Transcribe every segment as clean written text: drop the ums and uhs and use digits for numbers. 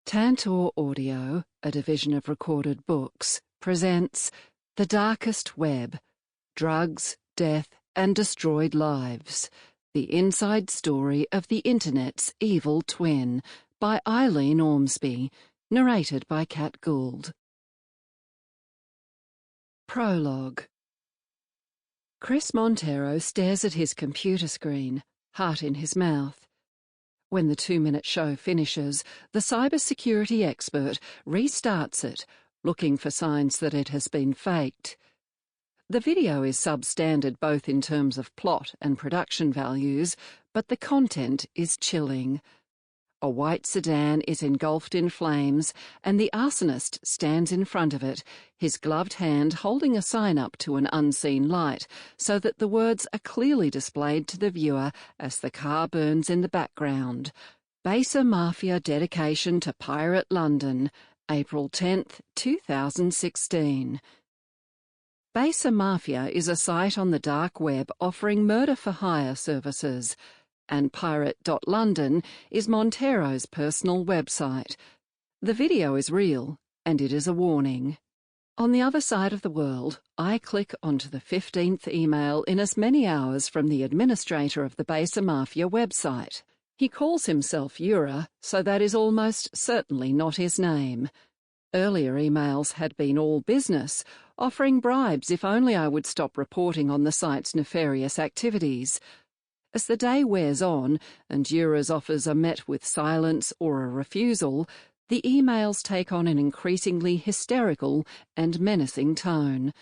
Tantor Audio, a division of Recorded Books, presents The Darkest Web, Drugs, Death and Destroyed Lives, the inside story of the Internet's evil twin, by Eileen Ormsby, narrated by Cat Gould. Prologue. Chris Montero stares at his computer screen, heart in his mouth. When the 2-minute show finishes, the cybersecurity expert restarts it, looking for signs that it has been faked. The video is substandard both in terms of plot and production values, but the content is chilling. A white sedan is engulfed in flames, and the arsonist stands in front of it, his gloved hand holding a sign up to an unseen light, so that the words are clearly displayed to the viewer as the car burns in the background. Baser Mafia dedication to Pirate London, April 10th, 2016. Baser Mafia is a site on the dark web offering murder-for-hire services, and Pirate.London is Montero's personal website. The video is real, and it is a warning. On the other side of the world, I click onto the 15th email in as many hours from the administrator of the Baser Mafia website. He calls himself Ura, so that is almost certainly not his name. Earlier emails had been all business, offering bribes if only I would stop reporting on the site's nefarious activities. As the day wears on, and Ura's offers are met with silence or a refusal, the emails take on an increasingly hysterical and menacing tone.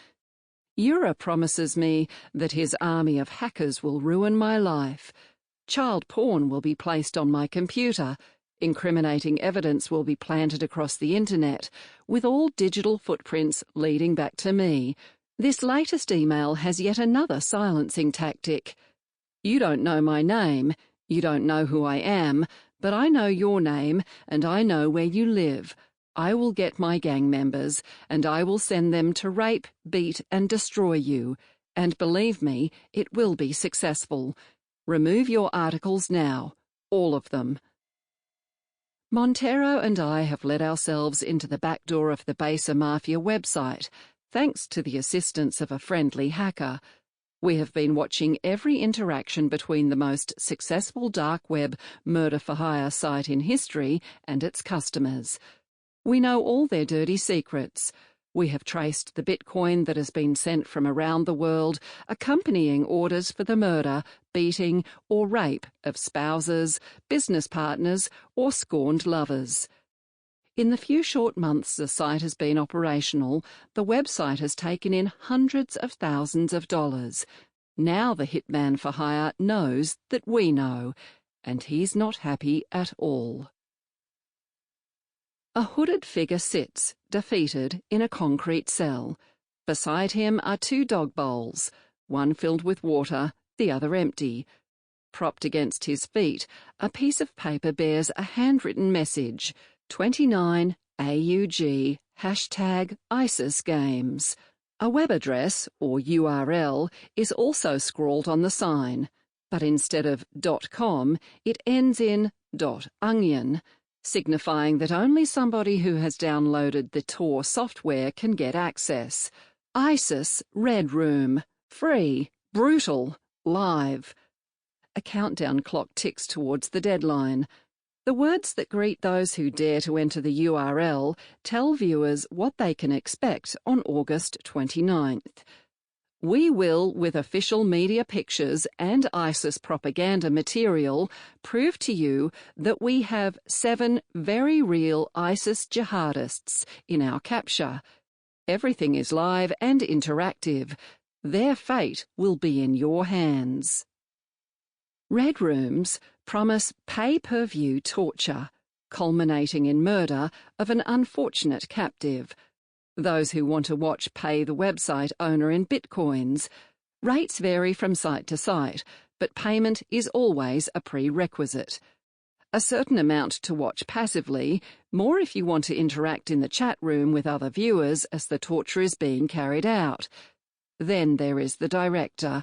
Ura promises me that his army of hackers will ruin my life. Child porn will be placed on my computer. Incriminating evidence will be planted across the internet, with all digital footprints leading back to me. This latest email has yet another silencing tactic. You don't know my name, you don't know who I am, but I know your name, and I know where you live. I will get my gang members, and I will send them to rape, beat, and destroy you. And believe me, it will be successful. Remove your articles now, all of them. Montero and I have let ourselves into the back door of the Baser Mafia website, thanks to the assistance of a friendly hacker. We have been watching every interaction between the most successful dark web murder-for-hire site in history and its customers. We know all their dirty secrets. We have traced the Bitcoin that has been sent from around the world, accompanying orders for the murder, beating, or rape of spouses, business partners, or scorned lovers. In the few short months the site has been operational, the website has taken in hundreds of thousands of dollars. Now the hitman for hire knows that we know, and he's not happy at all. A hooded figure sits, defeated, in a concrete cell. Beside him are 2 dog bowls, one filled with water, the other empty. Propped against his feet, a piece of paper bears a handwritten message, 29 AUG #ISIS Games. A web address, or URL, is also scrawled on the sign, but instead of .com, it ends in .onion, signifying that only somebody who has downloaded the Tor software can get access. ISIS Red Room. Free. Brutal. Live. A countdown clock ticks towards the deadline. The words that greet those who dare to enter the URL tell viewers what they can expect on August 29th. We will, with official media pictures and ISIS propaganda material, prove to you that we have 7 very real ISIS jihadists in our capture. Everything is live and interactive. Their fate will be in your hands. Red Rooms promise pay-per-view torture, culminating in murder of an unfortunate captive. Those who want to watch pay the website owner in bitcoins. Rates vary from site to site, but payment is always a prerequisite. A certain amount to watch passively, more if you want to interact in the chat room with other viewers as the torture is being carried out. Then there is the director.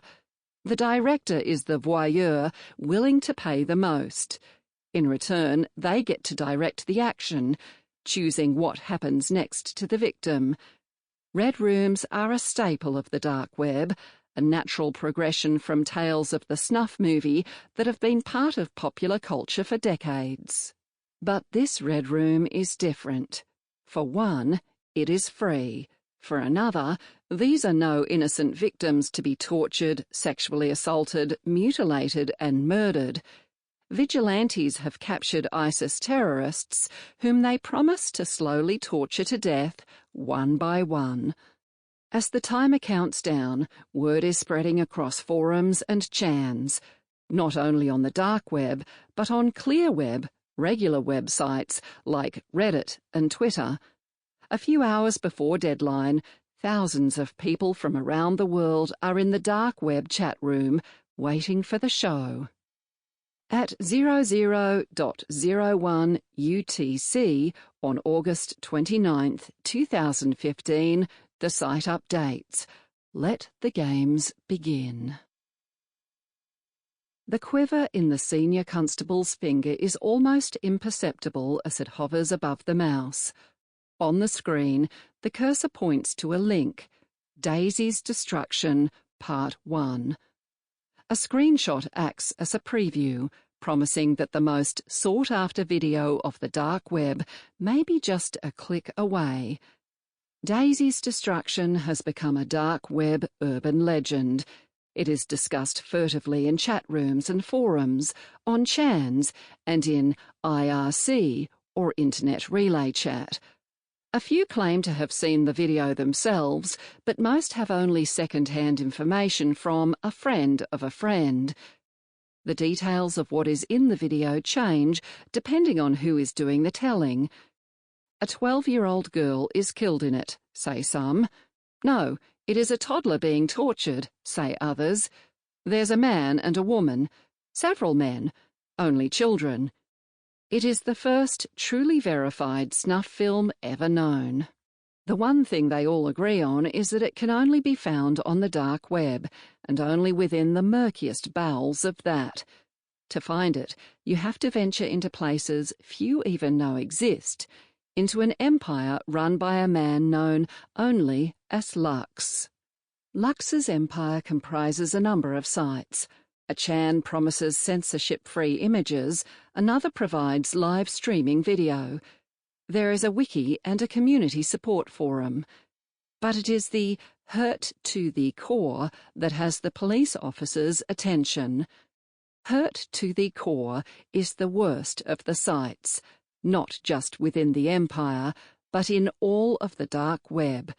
The director is the voyeur willing to pay the most. In return, they get to direct the action, choosing what happens next to the victim. Red rooms are a staple of the dark web, a natural progression from tales of the snuff movie that have been part of popular culture for decades. But this red room is different. For one, it is free. For another, these are no innocent victims to be tortured, sexually assaulted, mutilated and murdered. Vigilantes have captured ISIS terrorists whom they promise to slowly torture to death, one by one. As the timer counts down, word is spreading across forums and chans, not only on the dark web, but on clear web, regular websites like Reddit and Twitter. A few hours before deadline, thousands of people from around the world are in the dark web chat room, waiting for the show. At 00.01 UTC on August 29, 2015, the site updates. Let the games begin. The quiver in the senior constable's finger is almost imperceptible as it hovers above the mouse. On the screen, the cursor points to a link, Daisy's Destruction, Part 1. A screenshot acts as a preview, promising that the most sought-after video of the dark web may be just a click away. Daisy's Destruction has become a dark web urban legend. It is discussed furtively in chat rooms and forums, on chans, and in IRC, or Internet Relay Chat. A few claim to have seen the video themselves, but most have only second-hand information from a friend of a friend. The details of what is in the video change depending on who is doing the telling. A 12-year-old girl is killed in it, say some. No, it is a toddler being tortured, say others. There's a man and a woman, several men, only children. It is the first truly verified snuff film ever known. The one thing they all agree on is that it can only be found on the dark web, and only within the murkiest bowels of that. To find it, you have to venture into places few even know exist, into an empire run by a man known only as Lux. Lux's empire comprises a number of sites. A chan promises censorship-free images, another provides live streaming video. There is a wiki and a community support forum. But it is the hurt to the core that has the police officers' attention. Hurt to the core is the worst of the sites, not just within the empire, but in all of the dark web.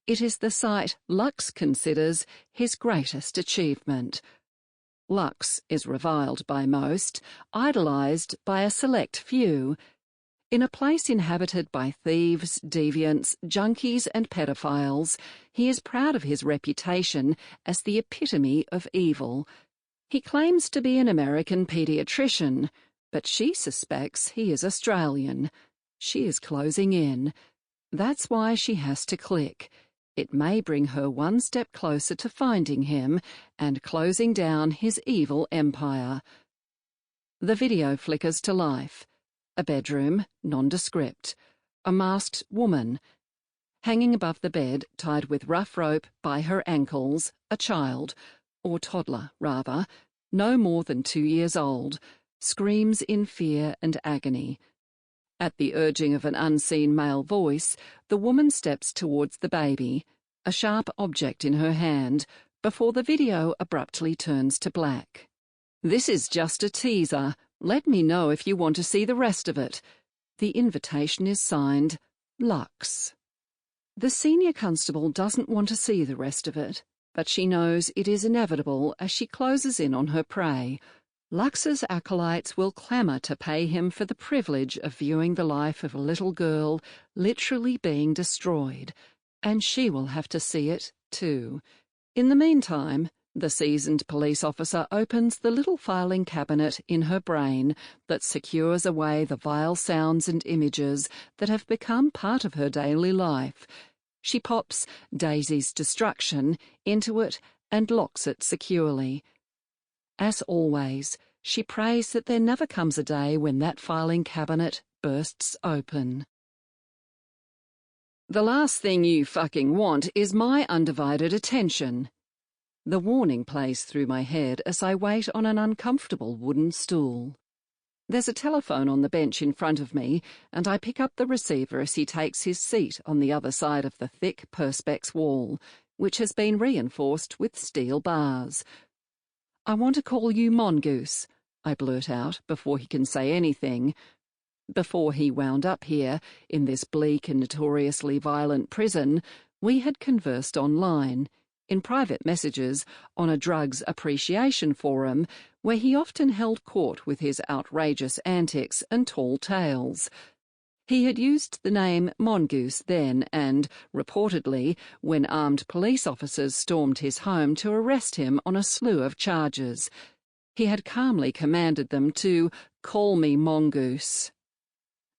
It is the site Lux considers his greatest achievement. Lux is reviled by most, idolised by a select few. In a place inhabited by thieves, deviants, junkies and pedophiles, he is proud of his reputation as the epitome of evil. He claims to be an American paediatrician, but she suspects he is Australian. She is closing in. That's why she has to click. It may bring her one step closer to finding him and closing down his evil empire. The video flickers to life. A bedroom, nondescript. A masked woman. Hanging above the bed, tied with rough rope by her ankles, a child, or toddler, rather, no more than 2 years old, screams in fear and agony. At the urging of an unseen male voice, the woman steps towards the baby, a sharp object in her hand, before the video abruptly turns to black. "This is just a teaser. Let me know if you want to see the rest of it." The invitation is signed, Lux. The senior constable doesn't want to see the rest of it, but she knows it is inevitable as she closes in on her prey. Lux's acolytes will clamour to pay him for the privilege of viewing the life of a little girl literally being destroyed, and she will have to see it too. In the meantime, the seasoned police officer opens the little filing cabinet in her brain that secures away the vile sounds and images that have become part of her daily life. She pops Daisy's Destruction into it and locks it securely. As always, she prays that there never comes a day when that filing cabinet bursts open. The last thing you fucking want is my undivided attention. The warning plays through my head as I wait on an uncomfortable wooden stool. There's a telephone on the bench in front of me, and I pick up the receiver as he takes his seat on the other side of the thick perspex wall, which has been reinforced with steel bars. "I want to call you Mongoose," I blurt out before he can say anything. Before he wound up here, in this bleak and notoriously violent prison, we had conversed online, in private messages, on a drugs appreciation forum, where he often held court with his outrageous antics and tall tales. He had used the name Mongoose then and, reportedly, when armed police officers stormed his home to arrest him on a slew of charges, he had calmly commanded them to call me Mongoose.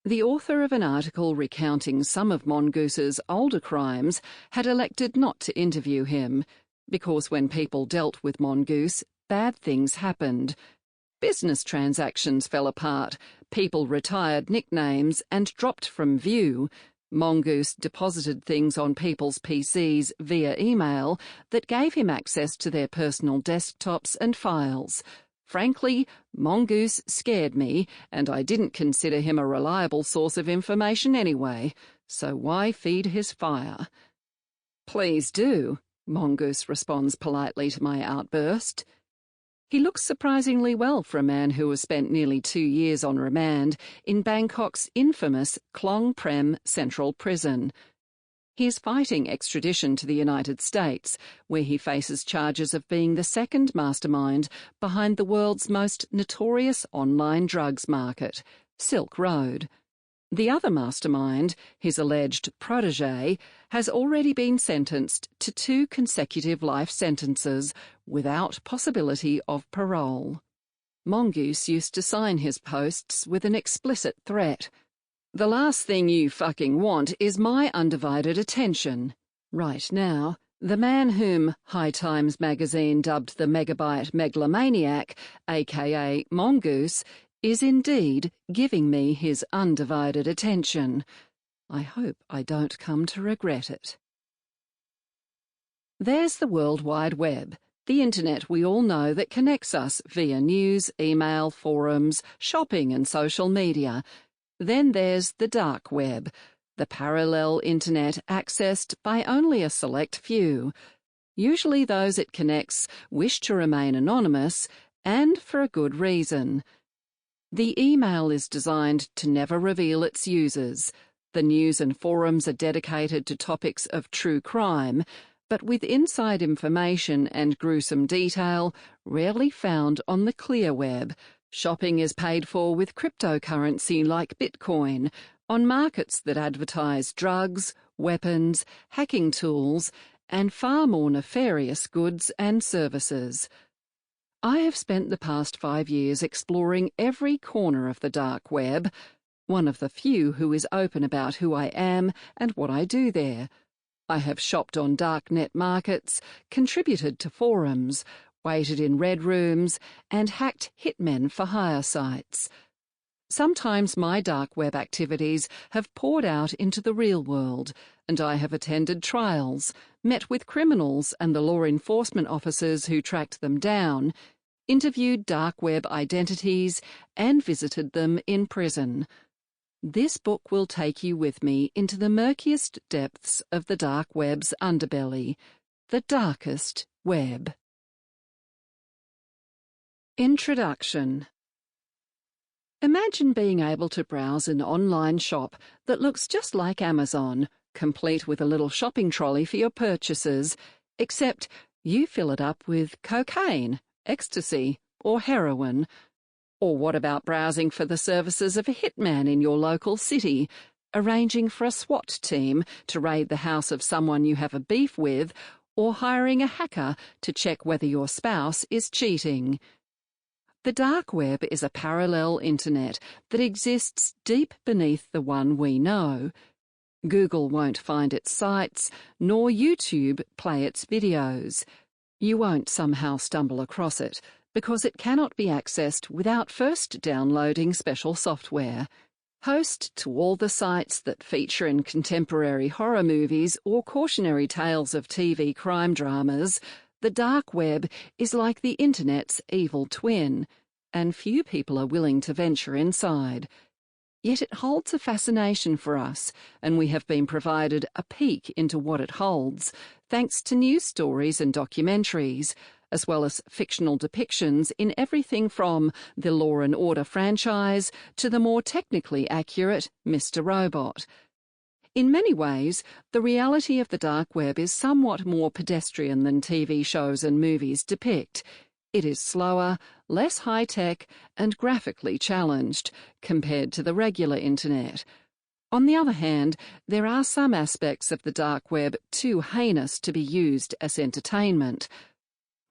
The author of an article recounting some of Mongoose's older crimes had elected not to interview him, because when people dealt with Mongoose, bad things happened. Business transactions fell apart, people retired nicknames and dropped from view. Mongoose deposited things on people's PCs via email that gave him access to their personal desktops and files. Frankly, Mongoose scared me, and I didn't consider him a reliable source of information anyway, so why feed his fire? "Please do," Mongoose responds politely to my outburst. He looks surprisingly well for a man who has spent nearly 2 years on remand in Bangkok's infamous Klong Prem Central Prison. He is fighting extradition to the United States, where he faces charges of being the second mastermind behind the world's most notorious online drugs market, Silk Road. The other mastermind, his alleged protégé, has already been sentenced to 2 consecutive life sentences without possibility of parole. Mongoose used to sign his posts with an explicit threat. "The last thing you fucking want is my undivided attention." Right now, the man whom High Times magazine dubbed the megabyte megalomaniac, aka Mongoose, is indeed giving me his undivided attention. I hope I don't come to regret it. There's the World Wide Web, the internet we all know that connects us via news, email, forums, shopping and social media. Then there's the dark web, the parallel internet accessed by only a select few. Usually those it connects wish to remain anonymous, and for a good reason. The email is designed to never reveal its users. The news and forums are dedicated to topics of true crime, but with inside information and gruesome detail rarely found on the clear web. Shopping is paid for with cryptocurrency like Bitcoin, on markets that advertise drugs, weapons, hacking tools, and far more nefarious goods and services. I have spent the past 5 years exploring every corner of the dark web, one of the few who is open about who I am and what I do there. I have shopped on darknet markets, contributed to forums, waited in red rooms, and hacked hitmen for hire sites. Sometimes my dark web activities have poured out into the real world, and I have attended trials, met with criminals and the law enforcement officers who tracked them down, interviewed dark web identities, and visited them in prison. This book will take you with me into the murkiest depths of the dark web's underbelly, the darkest web. Introduction. Imagine being able to browse an online shop that looks just like Amazon, complete with a little shopping trolley for your purchases, except you fill it up with cocaine, ecstasy, or heroin. Or what about browsing for the services of a hitman in your local city, arranging for a SWAT team to raid the house of someone you have a beef with, or hiring a hacker to check whether your spouse is cheating? The dark web is a parallel internet that exists deep beneath the one we know. Google won't find its sites, nor YouTube play its videos. You won't somehow stumble across it, because it cannot be accessed without first downloading special software. Host to all the sites that feature in contemporary horror movies or cautionary tales of TV crime dramas, the dark web is like the Internet's evil twin, and few people are willing to venture inside. Yet it holds a fascination for us, and we have been provided a peek into what it holds, thanks to news stories and documentaries, as well as fictional depictions in everything from the Law and Order franchise to the more technically accurate Mr. Robot. In many ways, the reality of the dark web is somewhat more pedestrian than TV shows and movies depict. It is slower, less high-tech, and graphically challenged, compared to the regular Internet. On the other hand, there are some aspects of the dark web too heinous to be used as entertainment.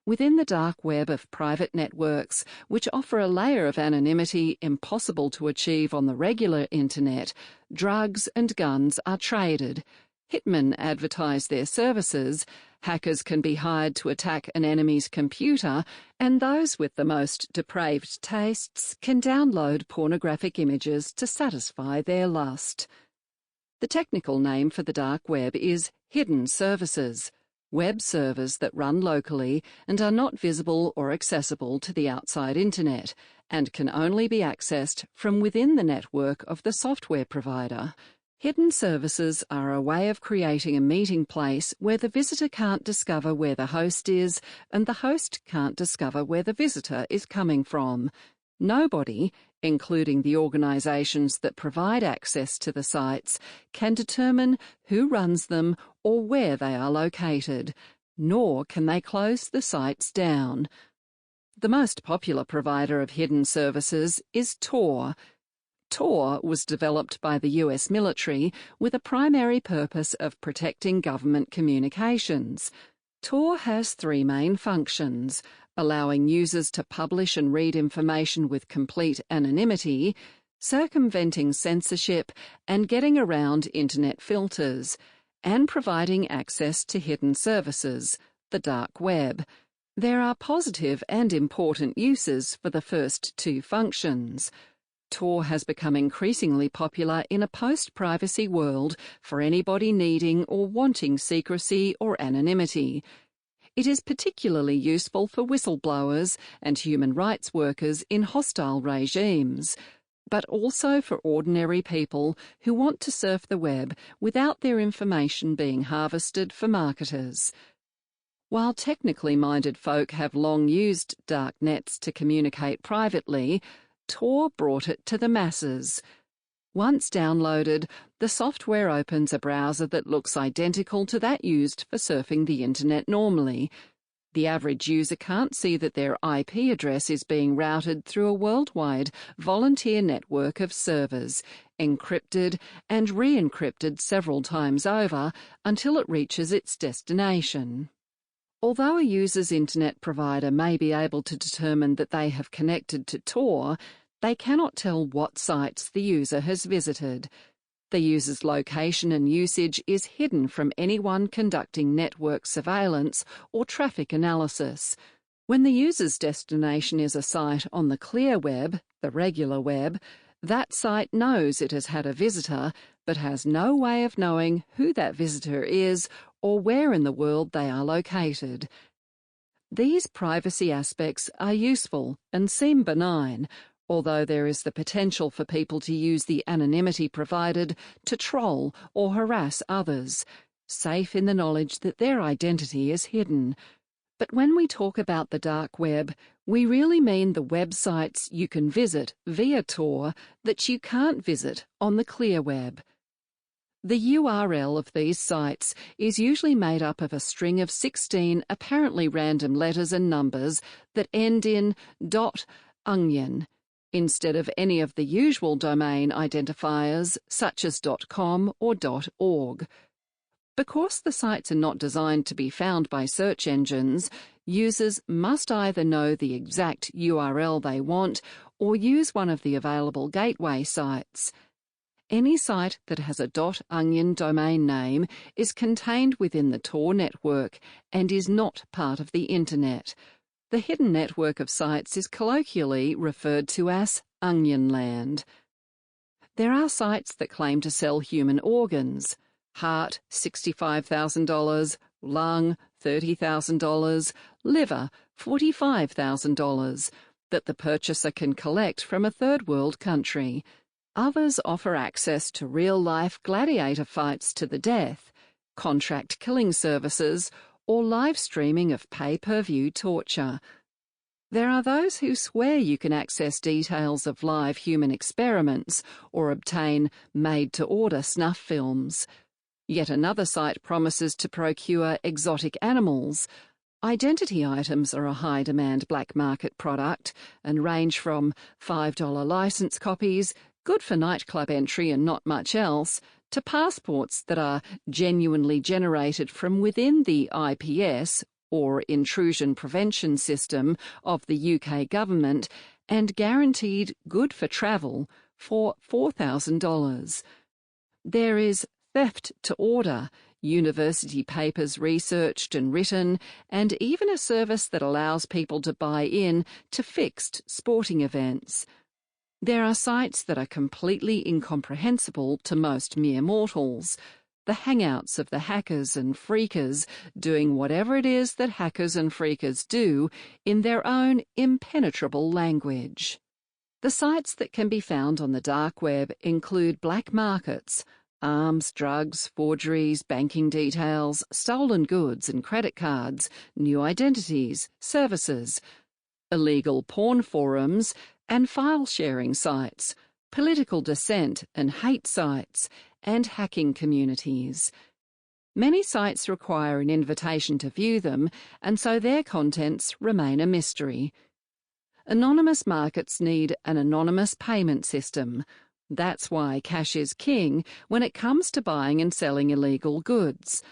Within the dark web of private networks, which offer a layer of anonymity impossible to achieve on the regular Internet, drugs and guns are traded. Hitmen advertise their services, hackers can be hired to attack an enemy's computer, and those with the most depraved tastes can download pornographic images to satisfy their lust. The technical name for the dark web is hidden services. Web servers that run locally and are not visible or accessible to the outside Internet, and can only be accessed from within the network of the software provider. Hidden services are a way of creating a meeting place where the visitor can't discover where the host is, and the host can't discover where the visitor is coming from. Nobody, including the organisations that provide access to the sites, can determine who runs them or where they are located, nor can they close the sites down. The most popular provider of hidden services is Tor. Tor was developed by the US military with a primary purpose of protecting government communications. Tor has three main functions: allowing users to publish and read information with complete anonymity, circumventing censorship, and getting around Internet filters, and providing access to hidden services, the dark web. There are positive and important uses for the first two functions. Tor has become increasingly popular in a post-privacy world for anybody needing or wanting secrecy or anonymity. It is particularly useful for whistleblowers and human rights workers in hostile regimes, but also for ordinary people who want to surf the web without their information being harvested for marketers. While technically minded folk have long used dark nets to communicate privately, Tor brought it to the masses. Once downloaded, the software opens a browser that looks identical to that used for surfing the Internet normally. The average user can't see that their IP address is being routed through a worldwide volunteer network of servers, encrypted and re-encrypted several times over until it reaches its destination. Although a user's Internet provider may be able to determine that they have connected to Tor, they cannot tell what sites the user has visited. The user's location and usage is hidden from anyone conducting network surveillance or traffic analysis. When the user's destination is a site on the clear web, the regular web, that site knows it has had a visitor, but has no way of knowing who that visitor is or where in the world they are located. These privacy aspects are useful and seem benign, although there is the potential for people to use the anonymity provided to troll or harass others, safe in the knowledge that their identity is hidden. But when we talk about the dark web, we really mean the websites you can visit via Tor that you can't visit on the clear web. The URL of these sites is usually made up of a string of 16 apparently random letters and numbers that end in .onion, instead of any of the usual domain identifiers such as .com or .org. Because the sites are not designed to be found by search engines, users must either know the exact URL they want or use one of the available gateway sites. Any site that has a .onion domain name is contained within the Tor network and is not part of the Internet. The hidden network of sites is colloquially referred to as Onion Land. There are sites that claim to sell human organs: heart, $65,000, lung, $30,000, liver, $45,000, that the purchaser can collect from a third world country. Others offer access to real-life gladiator fights to the death, contract killing services, or live streaming of pay-per-view torture. There are those who swear you can access details of live human experiments or obtain made-to-order snuff films. Yet another site promises to procure exotic animals. Identity items are a high-demand black market product and range from $5 license copies, good for nightclub entry and not much else, to passports that are genuinely generated from within the IPS, or Intrusion Prevention System, of the UK government and guaranteed good for travel for $4,000. There is theft to order, university papers researched and written, and even a service that allows people to buy in to fixed sporting events. There are sites that are completely incomprehensible to most mere mortals, the hangouts of the hackers and freakers doing whatever it is that hackers and freakers do in their own impenetrable language. The sites that can be found on the dark web include black markets, arms, drugs, forgeries, banking details, stolen goods and credit cards, new identities, services, illegal porn forums, and file-sharing sites, political dissent and hate sites, and hacking communities. Many sites require an invitation to view them, and so their contents remain a mystery. Anonymous markets need an anonymous payment system. That's why cash is king when it comes to buying and selling illegal goods.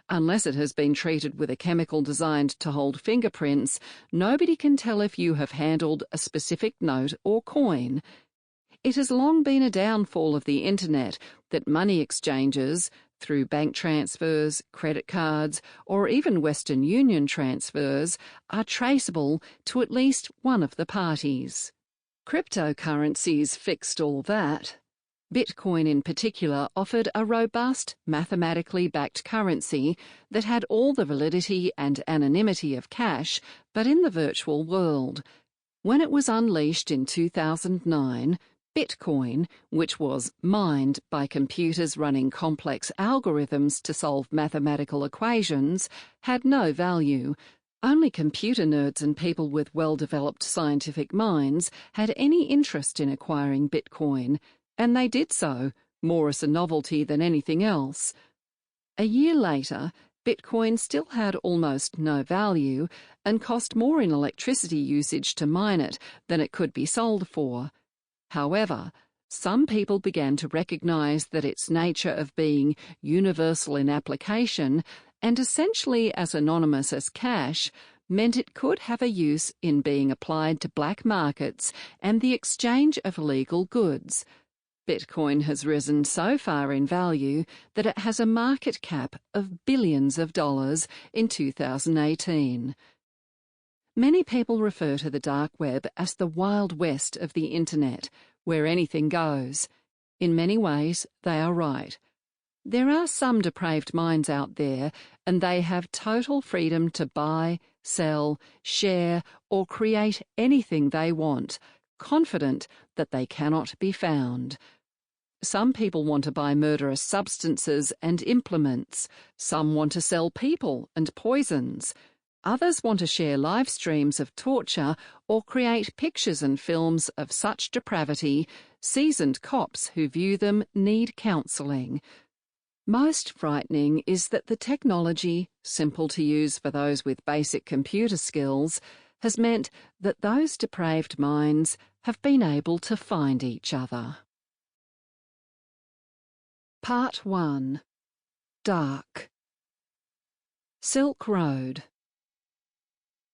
Unless it has been treated with a chemical designed to hold fingerprints, nobody can tell if you have handled a specific note or coin. It has long been a downfall of the internet that money exchanges, through bank transfers, credit cards, or even Western Union transfers, are traceable to at least one of the parties. Cryptocurrencies fixed all that. Bitcoin in particular offered a robust, mathematically backed currency that had all the validity and anonymity of cash, but in the virtual world. When it was unleashed in 2009, Bitcoin, which was mined by computers running complex algorithms to solve mathematical equations, had no value. Only computer nerds and people with well-developed scientific minds had any interest in acquiring Bitcoin, and they did so, more as a novelty than anything else. A year later, Bitcoin still had almost no value and cost more in electricity usage to mine it than it could be sold for. However, some people began to recognize that its nature of being universal in application and essentially as anonymous as cash meant it could have a use in being applied to black markets and the exchange of illegal goods. Bitcoin has risen so far in value that it has a market cap of billions of dollars in 2018. Many people refer to the dark web as the Wild West of the Internet, where anything goes. In many ways, they are right. There are some depraved minds out there, and they have total freedom to buy, sell, share, or create anything they want, confident that they cannot be found. Some people want to buy murderous substances and implements. Some want to sell people and poisons. Others want to share live streams of torture or create pictures and films of such depravity, seasoned cops who view them need counselling. Most frightening is that the technology, simple to use for those with basic computer skills, has meant that those depraved minds have been able to find each other. Part 1. Dark. Silk Road.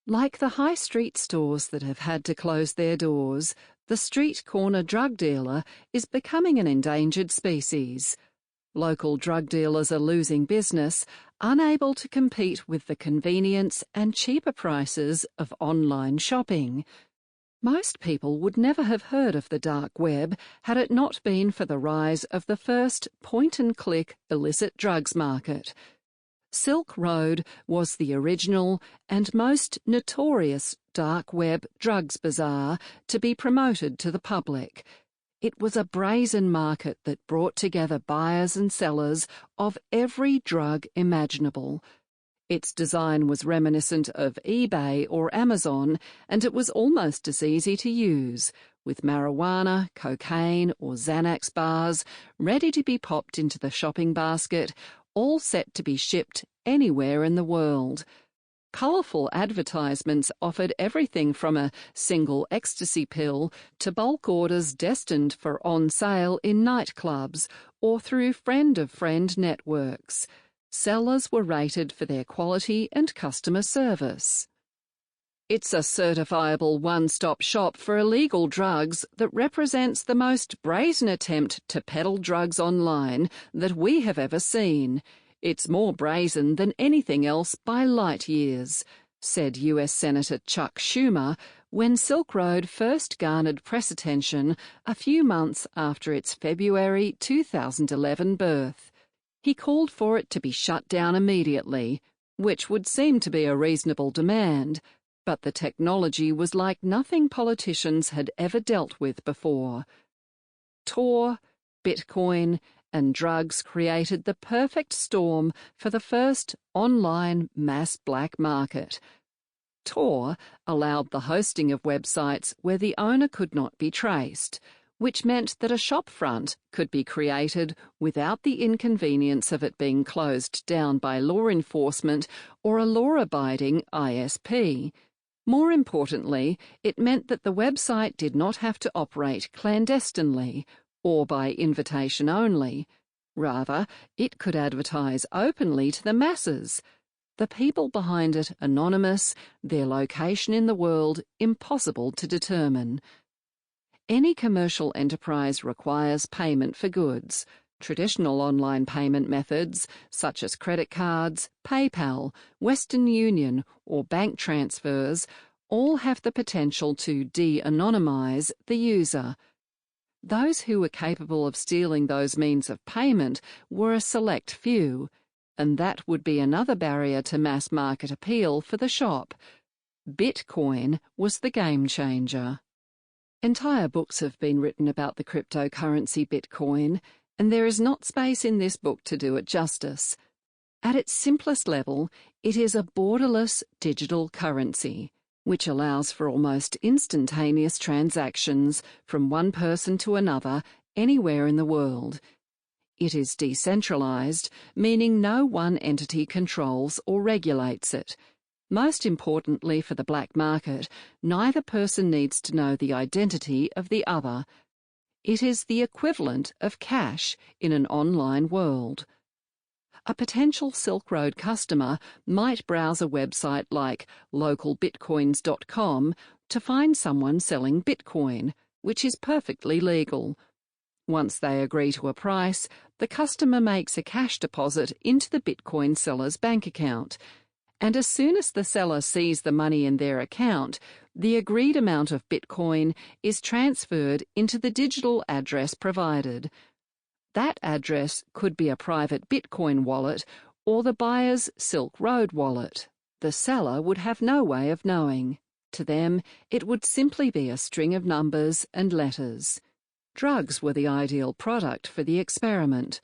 Like the high street stores that have had to close their doors, the street corner drug dealer is becoming an endangered species. Local drug dealers are losing business, unable to compete with the convenience and cheaper prices of online shopping. Most people would never have heard of the dark web had it not been for the rise of the first point-and-click illicit drugs market. Silk Road was the original and most notorious dark web drugs bazaar to be promoted to the public. It was a brazen market that brought together buyers and sellers of every drug imaginable. Its design was reminiscent of eBay or Amazon, and it was almost as easy to use, with marijuana, cocaine, or Xanax bars ready to be popped into the shopping basket, all set to be shipped anywhere in the world. Colourful advertisements offered everything from a single ecstasy pill to bulk orders destined for on sale in nightclubs or through friend-of-friend networks. Sellers were rated for their quality and customer service. It's a certifiable one-stop shop for illegal drugs that represents the most brazen attempt to peddle drugs online that we have ever seen. It's more brazen than anything else by light years, said US Senator Chuck Schumer when Silk Road first garnered press attention a few months after its February 2011 birth. He called for it to be shut down immediately, which would seem to be a reasonable demand, but the technology was like nothing politicians had ever dealt with before. Tor, Bitcoin, and drugs created the perfect storm for the first online mass black market. Tor allowed the hosting of websites where the owner could not be traced, which meant that a shopfront could be created without the inconvenience of it being closed down by law enforcement or a law-abiding ISP. More importantly, it meant that the website did not have to operate clandestinely or by invitation only. Rather, it could advertise openly to the masses, the people behind it anonymous, their location in the world impossible to determine. Any commercial enterprise requires payment for goods. Traditional online payment methods, such as credit cards, PayPal, Western Union, or bank transfers, all have the potential to de-anonymize the user. Those who were capable of stealing those means of payment were a select few, and that would be another barrier to mass market appeal for the shop. Bitcoin was the game changer. Entire books have been written about the cryptocurrency Bitcoin, and there is not space in this book to do it justice. At its simplest level, it is a borderless digital currency, which allows for almost instantaneous transactions from one person to another anywhere in the world. It is decentralized, meaning no one entity controls or regulates it. Most importantly for the black market, neither person needs to know the identity of the other. It is the equivalent of cash in an online world. A potential Silk Road customer might browse a website like localbitcoins.com to find someone selling Bitcoin, which is perfectly legal. Once they agree to a price, the customer makes a cash deposit into the Bitcoin seller's bank account, and as soon as the seller sees the money in their account, the agreed amount of Bitcoin is transferred into the digital address provided. That address could be a private Bitcoin wallet or the buyer's Silk Road wallet. The seller would have no way of knowing. To them, it would simply be a string of numbers and letters. Drugs were the ideal product for the experiment.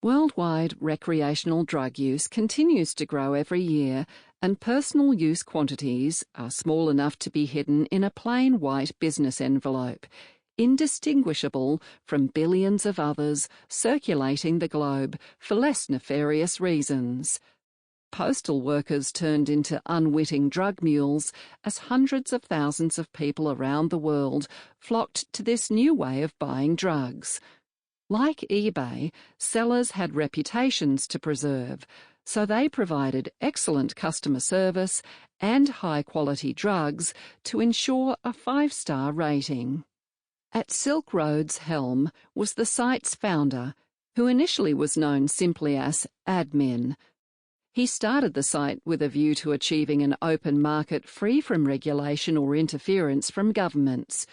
Worldwide recreational drug use continues to grow every year, and personal use quantities are small enough to be hidden in a plain white business envelope, indistinguishable from billions of others circulating the globe for less nefarious reasons. Postal workers turned into unwitting drug mules as hundreds of thousands of people around the world flocked to this new way of buying drugs. Like eBay, sellers had reputations to preserve, so they provided excellent customer service and high-quality drugs to ensure a 5-star rating. At Silk Road's helm was the site's founder, who initially was known simply as Admin. He started the site with a view to achieving an open market free from regulation or interference from governments.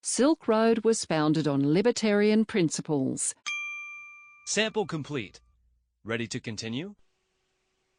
Silk Road was founded on libertarian principles. Sample complete. Ready to continue?